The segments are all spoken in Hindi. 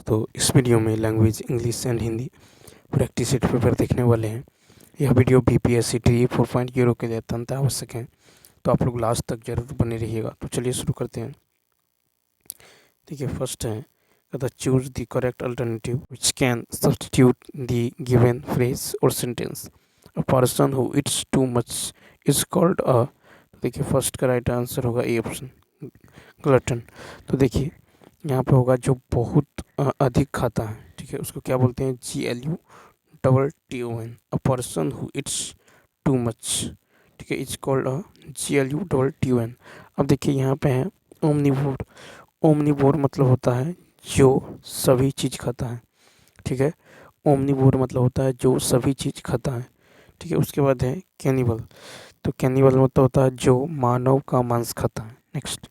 तो इस वीडियो में language English and Hindi practice set paper देखने वाले हैं। यह वीडियो बीपीएससी टी 4.0 के लिए अत्यंत आवश्यक है, तो आप लोग लास्ट तक जरूर बने रहिएगा। तो चलिए शुरू करते हैं। देखिए, फर्स्ट है the choose the correct alternative which can substitute the given phrase और sentence. A person who eats too much is called a. देखिए, फर्स्ट का राइट आंसर होगा ए ऑप्शन, ग्लटन। तो देखिए, यहाँ पे होगा जो बहुत अधिक खाता है, ठीक है, उसको क्या बोलते हैं? GLUTTON। A person who eats too much, ठीक है, इट्स कॉल्ड अ GLUTTON। अब देखिए, यहाँ पे है ओमनिवोर। ओमनिवोर मतलब होता है जो सभी चीज़ खाता है, ठीक है। ओमनिवोर मतलब होता है जो सभी चीज़ खाता है, ठीक है। उसके बाद है कैनिबल। तो कैनिबल मतलब होता है जो मानव का मांस खाता है। नेक्स्ट,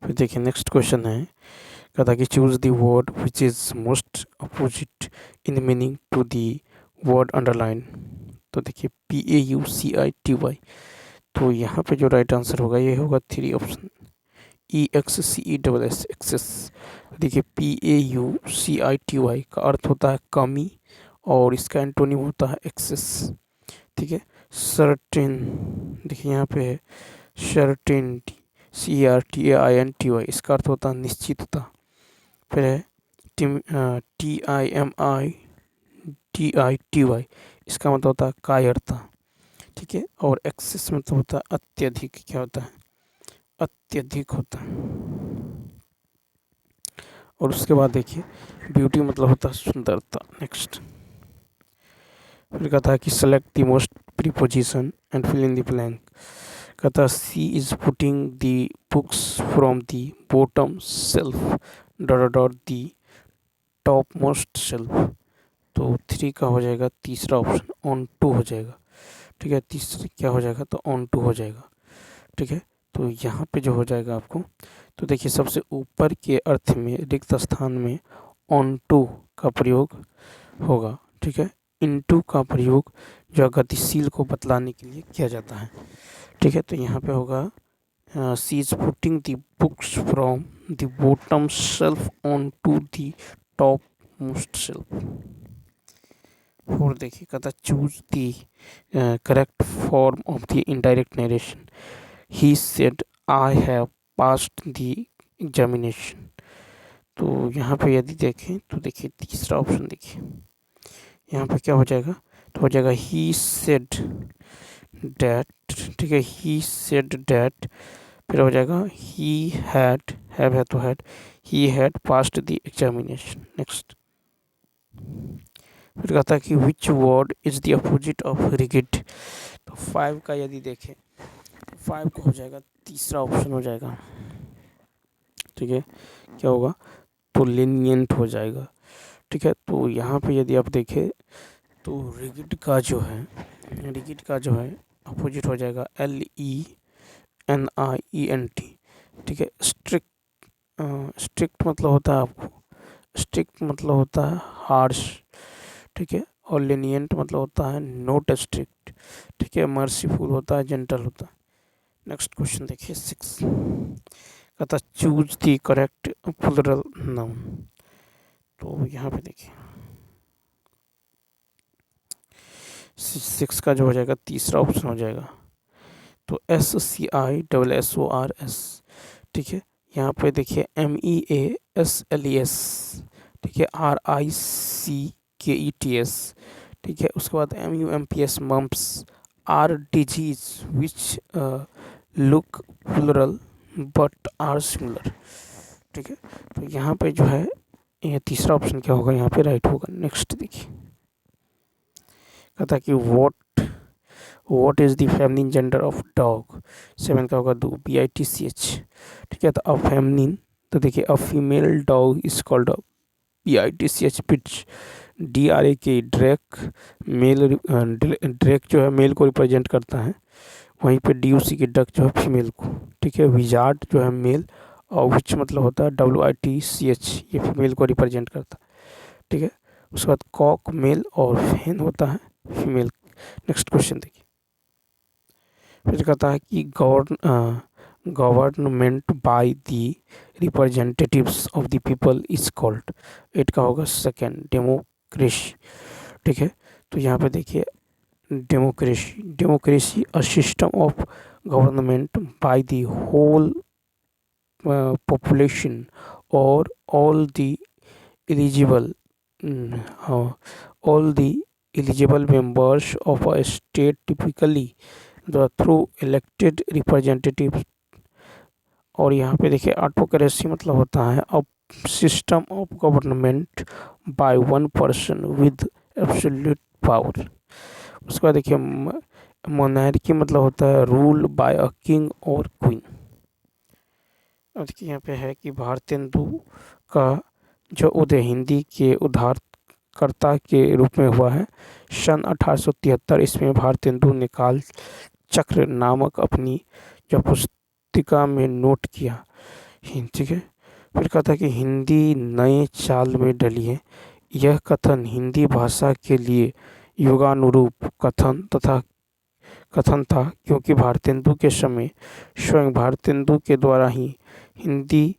फिर देखिए नेक्स्ट क्वेश्चन है, कहता कि choose the word which is most opposite in meaning to the word underline. तो देखिए PAUCITY। तो यहाँ पे जो राइट आंसर होगा ये होगा 3 ऑप्शन, EXCESS, एक्सेस। देखिए PAUCITY का अर्थ होता है कमी और इसका एंटोनिम होता है एक्सेस, ठीक है। सर्टेन, देखिए यहाँ पे है सर्टेनिटी, CERTAINTY, इसका अर्थ होता है निश्चितता। फिर है TIMIDITY, इसका मतलब होता है कायरता, ठीक है। और एक्सेस मतलब होता है अत्यधिक, क्या होता है? अत्यधिक होता है। और उसके बाद देखिए ब्यूटी मतलब होता है सुंदरता। नेक्स्ट, फिर कहता है कि select the most preposition and fill in the blank. कहता she is putting the books from the bottom shelf dot dot the top most shelf. तो 3 का हो जाएगा तीसरा ऑप्शन, ऑन टू हो जाएगा, ठीक है। तीसरा क्या हो जाएगा? तो ऑन टू हो जाएगा, ठीक है। तो यहाँ पे जो हो जाएगा आपको, तो देखिए सबसे ऊपर के अर्थ में रिक्त स्थान में ऑन टू का प्रयोग होगा, ठीक है। इनटू का प्रयोग जो गतिशील को बतलाने के लिए किया जाता है, ठीक है। तो यहाँ पे होगा she is putting the books from the bottom shelf on to the top most shelf. और देखिए कहता choose the correct form of the indirect narration. He said I have passed the examination. तो यहाँ पे यदि देखें तो देखिए तीसरा ऑप्शन, देखिए यहाँ पे क्या हो जाएगा? तो हो जाएगा ही सेड डैट, ठीक है। ही सेड डैट, फिर हो जाएगा ही हैड, हैव है तो had, he had passed the examination. Next, फिर कहता है कि which word is the opposite of rigid. तो 5 का यदि देखें तो 5 का हो जाएगा तीसरा ऑप्शन हो जाएगा, ठीक है। क्या होगा? तो lenient हो जाएगा, ठीक है। तो यहाँ पे यदि आप देखें तो रिगिड का जो है, रिगिड का जो है अपोजिट हो जाएगा LENIENT, ठीक है। स्ट्रिक्ट, स्ट्रिक्ट मतलब होता है आपको, स्ट्रिक्ट मतलब होता है हार्श, ठीक है। और lenient मतलब होता है नॉट स्ट्रिक्ट, ठीक है। मर्सीफुल होता है, जेंटल होता है। नेक्स्ट क्वेश्चन देखिए 6, कहता choose the correct plural noun. तो यहाँ पे देखिए 6 का जो हो जाएगा तीसरा ऑप्शन हो जाएगा, तो SCISSORS, ठीक है। यहाँ पे देखिए MEASLES, ठीक है। RICKETS, ठीक है। उसके बाद MUMPS, mumps. Are disease which look plural but are similar, ठीक है। तो यहाँ पे जो है ये तीसरा ऑप्शन क्या होगा? यहाँ पे राइट होगा। नेक्स्ट देखिए, कहता कि what is the feminine gender of dog. 7 का होगा BITCH, ठीक है। तो अ फेमिनिन, तो देखिए a female dog is called BITCH bitch. DRAK drake, male, drake जो है मेल को रिप्रेजेंट करता है, वहीं पे DUC की डक जो है फीमेल को, ठीक है। विजार्ड जो है मेल, और विच मतलब होता है WITCH, ये फीमेल को रिप्रेजेंट करता है, ठीक है। उसके बाद कॉक मेल और फैन होता है फीमेल। नेक्स्ट क्वेश्चन देखिए, फिर कहता है कि government by the representatives of the people is called. 8 का होगा सेकेंड डेमोक्रेसी। ठीक है, तो यहाँ पे देखिए democracy a system of government by the whole population or all the eligible all the eligible members of a state typically the through elected representatives। और यहाँ पे देखिए ऑटोक्रेसी मतलब होता है अ system of government by one person with absolute power. उसके बाद देखिए मोनार्की मतलब होता है रूल बाय अ किंग और क्वीन। अब देखिए यहाँ पे है कि भारतेंदु का जो उदय हिंदी के उद्धारकर्ता के रूप में हुआ है सन 1873 इसमें भारतेंदु ने काल चक्र नामक अपनी जो पुस्तिका में नोट किया। ठीक है, फिर कहता है कि हिंदी नए चाल में ढली है। यह कथन हिंदी भाषा के लिए युगानुरूप कथन था क्योंकि भारतेंदु के समय स्वयं भारतेंदु के द्वारा ही हिंदी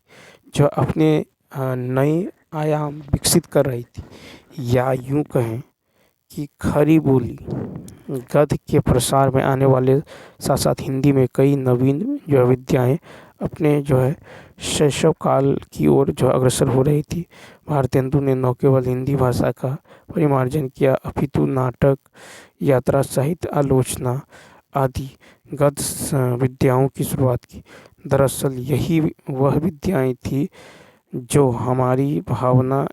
जो अपने नए आयाम विकसित कर रही थी, या यूं कहें कि खरी बोली गद्य के प्रसार में आने वाले साथ साथ हिंदी में कई नवीन जो विद्याएं अपने जो है शैशव काल की ओर जो अग्रसर हो रही थी। भारतेंदु ने न केवल हिंदी भाषा का परिमार्जन किया अपितु नाटक, यात्रा, साहित्य, आलोचना आदि गद्य विद्याओं की शुरुआत की। दरअसल यही वह विद्याएं थी जो हमारी भावना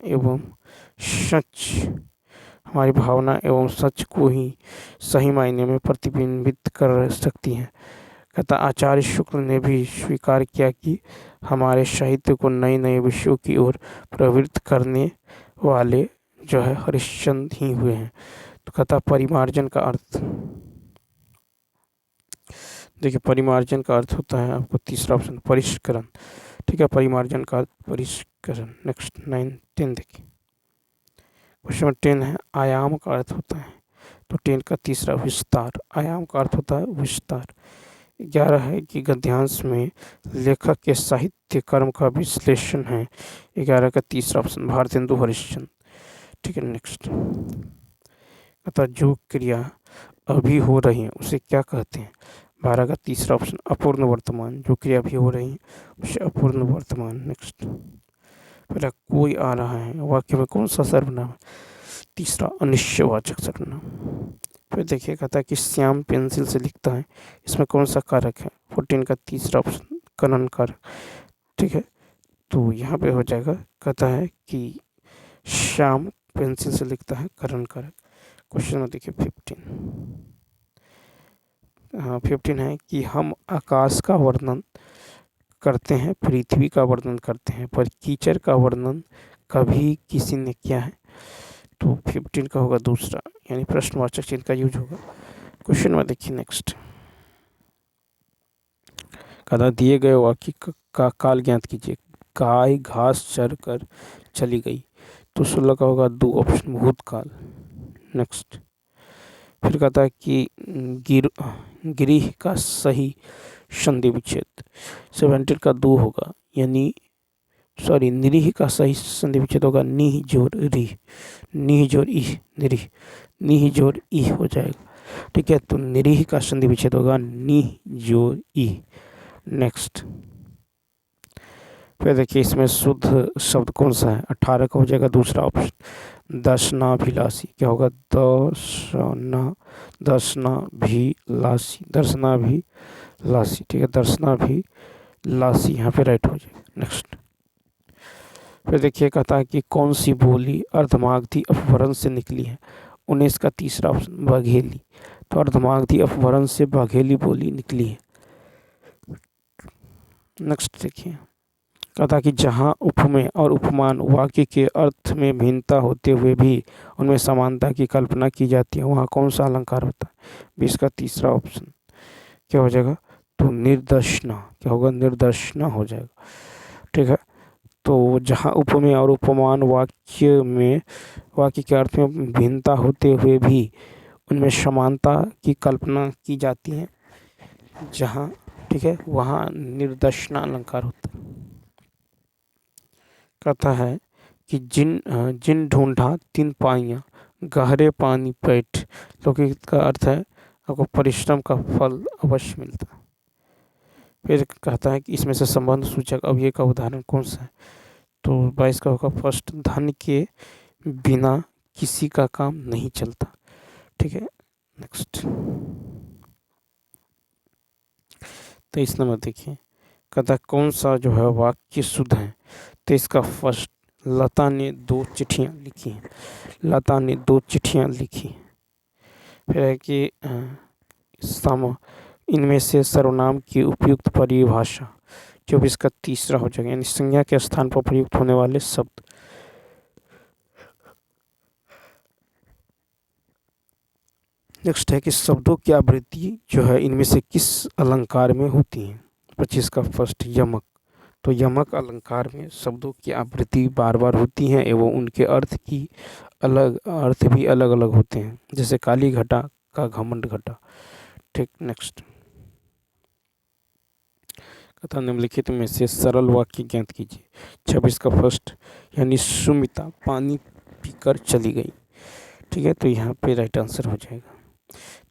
एवं सच को ही सही मायने में प्रतिबिंबित कर सकती हैं। कहता आचार्य शुक्ल ने भी स्वीकार किया कि हमारे साहित्य को नए नए विषयों की ओर प्रवृत्त करने वाले जो है हरिश्चंद्र ही हुए हैं। तो कहता परिमार्जन का अर्थ देखिए, परिमार्जन का अर्थ होता है आपको तीसरा ऑप्शन परिष्करण। ठीक है, परिमार्जन का अर्थ परिष्करण। नेक्स्ट 9 10 देखिए, क्वेश्चन 10 है आयाम का अर्थ होता है, तो 10 का तीसरा विस्तार। आयाम का अर्थ होता है विस्तार। 11 है कि गद्यांश में लेखक के साहित्य कर्म का विश्लेषण है। 11 का तीसरा ऑप्शन भारतेंदु हरिश्चंद्र। ठीक है, नेक्स्ट अतः जो क्रिया अभी हो रही है उसे क्या कहते हैं। 12 का तीसरा ऑप्शन अपूर्ण वर्तमान। जो क्रिया अभी हो रही है उसे अपूर्ण वर्तमान। नेक्स्ट पहला कोई आ रहा है वाक्य में कौन सा सर्वनाम है। तीसरा अनिश्चयवाचक सर्वनाम। फिर देखिए कहता है कि श्याम पेंसिल से लिखता है, इसमें कौन सा कारक है। 14 का तीसरा ऑप्शन कनन कारक। ठीक है, तो यहाँ पे हो जाएगा, कहता है कि श्याम पेंसिल से लिखता है करण कारक। क्वेश्चन में देखिए 15 है कि हम आकाश का वर्णन करते हैं, पृथ्वी का वर्णन करते हैं, पर कीचड़ का वर्णन कभी किसी ने किया है। तो 15 का होगा दूसरा, यानी प्रश्नवाचक चिन्ह का यूज होगा। क्वेश्चन में देखिए नेक्स्ट, कहता दिए गए वाक्य का काल ज्ञात कीजिए। गाय घास चर कर चली गई, तो 16 का होगा दो ऑप्शन भूतकाल। नेक्स्ट फिर कहता है कि गृह का सही संधि विच्छेद। 17 का 2 होगा, यानी निरीह का सही संधि विच्छेद होगा निह जोर रिह, निह जोर इह, निरीह, निह जोर इह हो जाएगा। ठीक है, तो निरीह का संधि विच्छेद होगा निह जोर इह। नेक्स्ट फिर देखिए इसमें शुद्ध शब्द कौन सा है। 18 का हो जाएगा दूसरा ऑप्शन दर्शनाभिलाषी। क्या होगा दर्शनाभिलाषी। ठीक है, दर्शनाभिलाषी यहाँ पे राइट हो जाएगा। नेक्स्ट फिर देखिए कहता है कि कौन सी बोली अर्धमागधी अपभ्रंश से निकली है। 19 का तीसरा ऑप्शन बघेली। तो अर्धमागधी अपभ्रंश से बघेली बोली निकली है। नेक्स्ट देखिए कहता कि जहाँ उपमेय और उपमान वाक्य के अर्थ में भिन्नता होते हुए भी उनमें समानता की कल्पना की जाती है, वहाँ कौन सा अलंकार होता है। 20 का तीसरा ऑप्शन क्या हो जाएगा, तो निर्दशना। क्या होगा, निर्दशना हो जाएगा। ठीक है, तो जहाँ उपमेय और उपमान वाक्य के अर्थ में भिन्नता होते हुए भी उनमें समानता की कल्पना की जाती है, जहाँ ठीक है वहाँ निर्दशना अलंकार होता है। कहता है कि जिन ढूंढा तीन पाइयाँ गहरे पानी पैठ। लौकिक का अर्थ है आपको परिश्रम का फल अवश्य मिलता है। फिर कहता है कि इसमें से संबंध सूचक अव्यय का उदाहरण कौन सा है, तो 22 का होगा फर्स्ट, धन के बिना किसी का काम नहीं चलता। ठीक है, नेक्स्ट 23 नंबर देखिए, कहता है कौन सा जो है वाक्य शुद्ध है, तो इसका फर्स्ट, लता ने 2 चिट्ठियाँ लिखी हैं। लता ने 2 चिट्ठियाँ लिखी। फिर है कि इनमें से सर्वनाम की उपयुक्त परिभाषा, 24 का तीसरा हो जाएगा, यानी संज्ञा के स्थान पर प्रयुक्त होने वाले शब्द। नेक्स्ट है कि शब्दों की आवृत्ति जो है इनमें से किस अलंकार में होती है। 25 का फर्स्ट, यमक। तो यमक अलंकार में शब्दों की आवृत्ति बार बार होती हैं एवं उनके अर्थ भी अलग अलग होते हैं, जैसे काली घटा का घमंड घटा। ठीक, नेक्स्ट कथा निम्नलिखित में से सरल वाक्य ज्ञात कीजिए। 26 का फर्स्ट, यानी सुमिता पानी पीकर चली गई। ठीक है, तो यहाँ पे राइट आंसर हो जाएगा।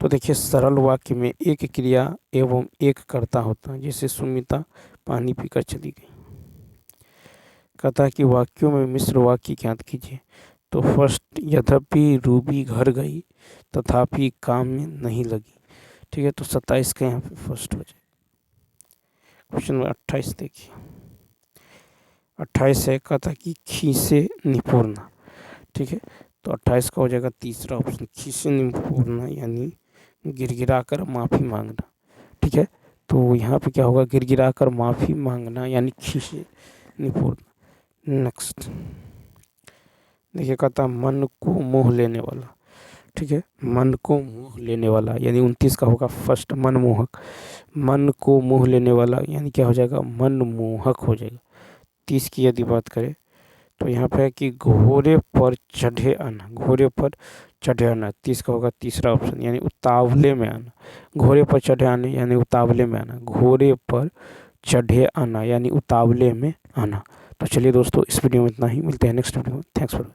तो देखिए सरल वाक्य में एक क्रिया एवं एक कर्ता होता है, जैसे सुमिता पानी पीकर चली गई। कहता है कि वाक्यों में मिश्र वाक्य ज्ञात कीजिए। तो फर्स्ट, यद्यपि रूबी घर गई तथापि काम में नहीं लगी। ठीक है, तो 27 का यहाँ पे फर्स्ट हो जाए। क्वेश्चन नंबर 28 देखिए, 28 है, कहता कि खीसे निपुरना। ठीक है, तो 28 का हो जाएगा तीसरा ऑप्शन, खीसे निपुरना यानी गिड़गिड़ा कर माफ़ी मांगना। ठीक है, तो यहाँ पे क्या होगा, गिड़गिड़ा कर माफ़ी मांगना यानी खीसे निपुरना। नेक्स्ट देखिए, कहता मन को मोह लेने वाला। ठीक है, मन को मोह लेने वाला यानी 29 का होगा फर्स्ट, मनमोहक। मन को मोह लेने वाला यानी क्या हो जाएगा, मनमोहक हो जाएगा। 30 की यदि बात करें तो यहाँ पे है कि घोड़े पर चढ़े आना। घोड़े पर चढ़े आना 30 का होगा तीसरा ऑप्शन, यानी उतावले में आना। घोड़े पर चढ़े आने यानी उतावले में आना। घोड़े पर चढ़े आना यानी उतावले में आना। तो चलिए दोस्तों, इस वीडियो में इतना ही, मिलते हैं नेक्स्ट वीडियो में। Thanks for